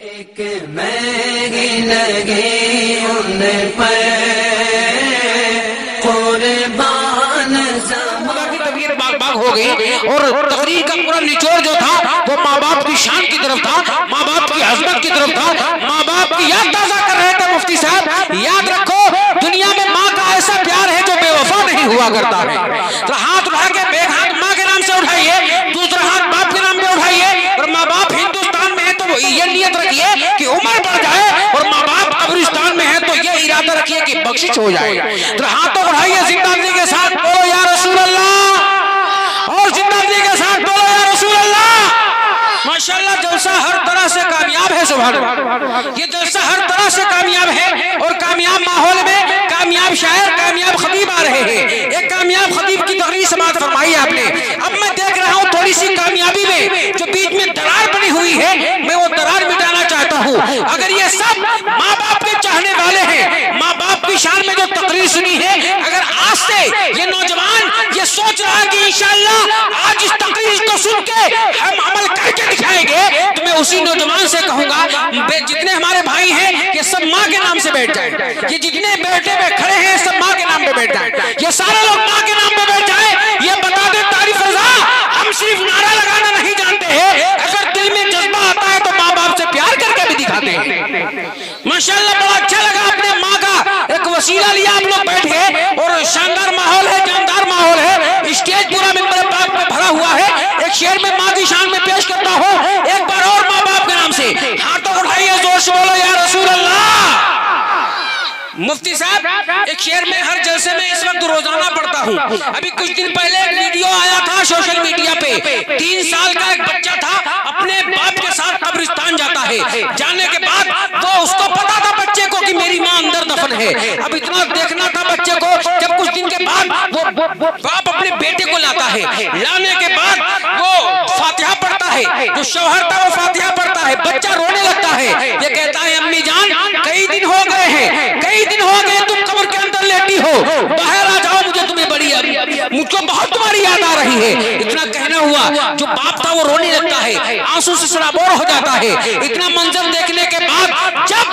एक महंगी लगी उन पर कुर्बान की तबीयत बाग बाग हो गई और तकरीर का पूरा निचोड़ जो था वो माँ बाप की शान की तरफ था, माँ बाप की अजमत की तरफ था, माँ बाप की याद ताजा कर रहे थे मुफ्ती साहब। याद रखो दुनिया में माँ का ऐसा प्यार है जो बेवफा नहीं हुआ करता है। तो हाथ उठा के एक हाथ माँ के नाम से उठाइए, दूसरा हाथ बाप के नाम पे उठाइए। और माँ बाप हिंदुस्तान में है तो ये नियत रखिए कि उम्र बढ़ जाए, और माँ बाप कब्रिस्तान में है तो ये इरादा रखिए कि बख्शिश हो जाए। तो हाथों उठाइए जिंदगी के साथ, बोलो या रसूल अल्लाह, और जिंदगी के साथ बोलो या रसूल अल्लाह। माशाल्लाह जलसा हर तरह से कामयाब है। सुभान अल्लाह, ये जलसा हर तरह से कामयाब है और कामयाब माहौल में कामयाब शायर कामयाब खतीब आ रहे हैं। एक कामयाब खतीब की तकरीर समाअत फरमाई आपने। अब मैं देख रहा हूँ थोड़ी सी कामयाबी में जो बीच में दरार बनी हुई है, मैं वो दरार मिटाना चाहता हूँ। अगर ये सब माँ बाप के चाहने वाले हैं, माँ बाप की शान में जो तकरीर सुनी है, अगर आज से ये नौजवान ये सोच रहा है कि इंशाअल्लाह आज इस तकरीर को सुन के हम अमल करके दिखाएंगे, तो मैं उसी नौजवान से कहूंगा जितने हमारे भाई हैं ये सब माँ के नाम से बैठ जाएं, ये जितने बैठे में खड़े हैं सब माँ के नाम पे बैठ जाएं, ये सारे लोग माँ के नाम पे बैठ जाएं। ये बता दे तारीफ रजा, हम सिर्फ नारा लगाना नहीं जानते हैं, अगर दिल में जज्बा आता है तो माँ बाप से प्यार करके भी दिखाते हैं। माशाअल्लाह बड़ा अच्छा लगा, अपने माँ का एक वसीला लिया, आप लोग बैठ गए और शानदार माहौल है, जानदार माहौल है। स्टेज पूरा मिंबर पाक में भरा हुआ है। एक शेर में माँ की शान में पेश करता हूँ, एक बार और माँ बाप के नाम से हाथों उठाइए, जोर से बोलो या रसूल अल्लाह। मुफ्ती साहब एक शेर में हर जलसे में इस वक्त रोजाना पढ़ता हूँ। अभी कुछ दिन पहले एक वीडियो आया था सोशल मीडिया पे, 3 साल का एक बच्चा था, अपने बाप के साथ कब्रिस्तान जाता है। जाने के बाद वो उसको पता था बच्चे को कि मेरी माँ अंदर दफन है। अब इतना देखना था बच्चे को, जब कुछ दिन के बाद वो बाप अपने बेटे को लाता है, लाने के बाद वो फातिहा पढ़ता है, जो शौहर था वो फातिहा पढ़ता है, बच्चा रोने लगता है। ये कहता है अम्मी जान कई दिन हो गए हैं, कई दिन हो गए तुम कब्र के अंदर लेटी हो, बाहर आ जाओ, मुझे तुम्हें बड़ी मुझको बहुत तुम्हारी याद आ रही है। इतना कहना हुआ, जो बाप था वो रोने लगता है, आंसू से सराबोर हो जाता है। इतना मंजर देखने के बाद जब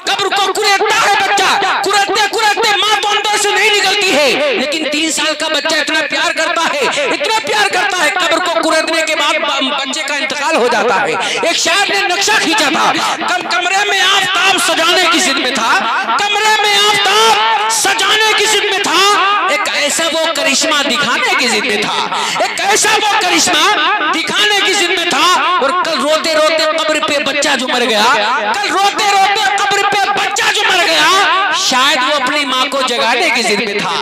कब्र को कुरेदता है बच्चा, कुरेदते कुरेदते माँ तो अंदर से नहीं निकलती है, लेकिन 3 साल का बच्चा इतना प्यार करता है, इतना प्यार करता है, कब्र को कुरेदने के बाद बच्चे का इंतकाल हो जाता है। एक शायर ने नक्शा खींचा था, कमरे में आफताब सजाने की जिद में था, कमरे में आफताब सजाने की जिद में था, एक ऐसा वो करिश्मा दिखाने की जिद में था, एक ऐसा वो करिश्मा दिखाने की जिद में था। और कल रोते रोते कब्र पे बच्चा जो मर गया, कल रोते रोते कब्र पे बच्चा जो मर गया, शायद वो अपनी माँ को जगाने की जिद में था,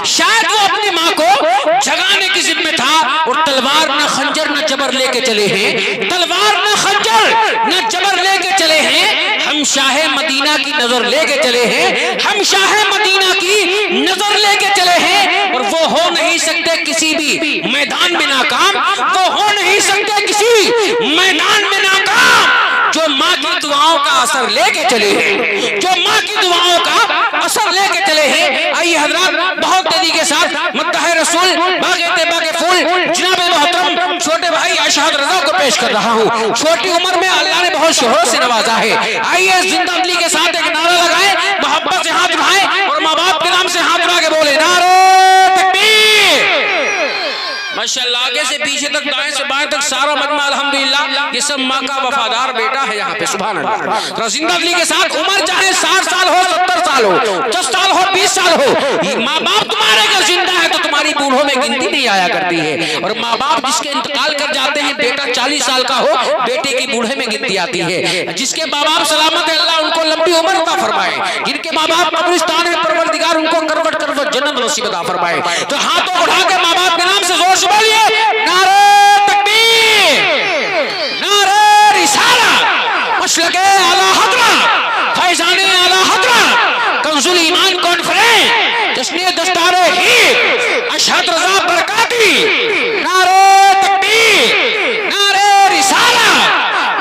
शायद वो अपनी माँ को जगाने की जिद में था। और तलवार न खंजर न जबर लेके चले हैं, तलवार न खंजर न जबर लेके चले हैं, हम शाहे मदीना की नजर लेके चले हैं, हम शाहे मदीना की नजर लेके चले हैं। और वो हो नहीं सकते किसी भी मैदान में नाकाम, वो हो नहीं सकते किसी मैदान में नाकाम जो माँ की दुआओं का असर लेके चले हैं, जो माँ की दुआओं का असर लेके चले हैं। आइए हजरात बहुत तेजी के साथ मद्दाह रसूल बागे तेबा के फूल जनाब मोहतरम छोटे भाई अशहद रजा को पेश कर रहा हूँ। छोटी उम्र में अल्लाह ने बहुत शोहरों से नवाजा है। आइए जिंदगी के साथ एक नारा लगाए, मोहब्बत से हाथ उठाएं और माँ बाप के नाम से हाथ उठा के बोले नारे तकबीर। माशाअल्लाह आगे से पीछे तक दाएं से बाएं तक सारा मजमा अल्हम्दुलिल्लाह, ये सब माँ का वफादार बेटा है यहाँ पे। सुभान अल्लाह। जिंदगी के साथ उम्र चाहे 60 साल हो, 70 साल हो, 10 साल हो, 20 साल हो, माँ बाप तुम्हारे अगर जिंदा है तो तुम्हारी बूढ़ों में गिनती नहीं आया करती है। और माँ बाप जिसके इंतकाल कर जाते हैं, बेटा 40 साल का हो, बेटे की बूढ़े में गिनती आती है। जिसके माँ बाप सलामत है अल्लाह उनको लंबी उम्र अता फरमाए, जिनके माँ बाप कब्रिस्तान में परवरदिगार उनको करवट करवट जन्नत नसीब अता फरमाए। तो हाथों उठा के माँ बाप के नाम से जोर से बोलिए नारे तकबीर, नारे रिसाला, मसलके आला हज़रत, फैज़ाने आला हज़रत, कंजुल ईमान कॉन्फ्रेंस, जश्न दस्तारे ही अशहद रजा बरकाती, नारे तकबीर, नारे रिसाला।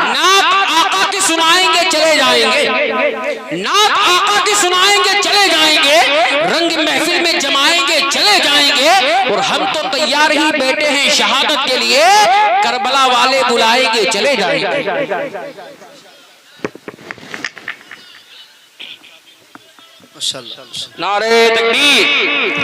नात आका की सुनाएंगे चले जाएंगे, नात आका की सुनाएंगे चले जाएंगे, रंग महफिल में जमाएंगे चले जाएंगे, और हम तो तैयार ही बैठे हैं शहादत के लिए, करबला वाले बुलाएंगे चले जाएंगे। माशाल्लाह। नारे तकबीर,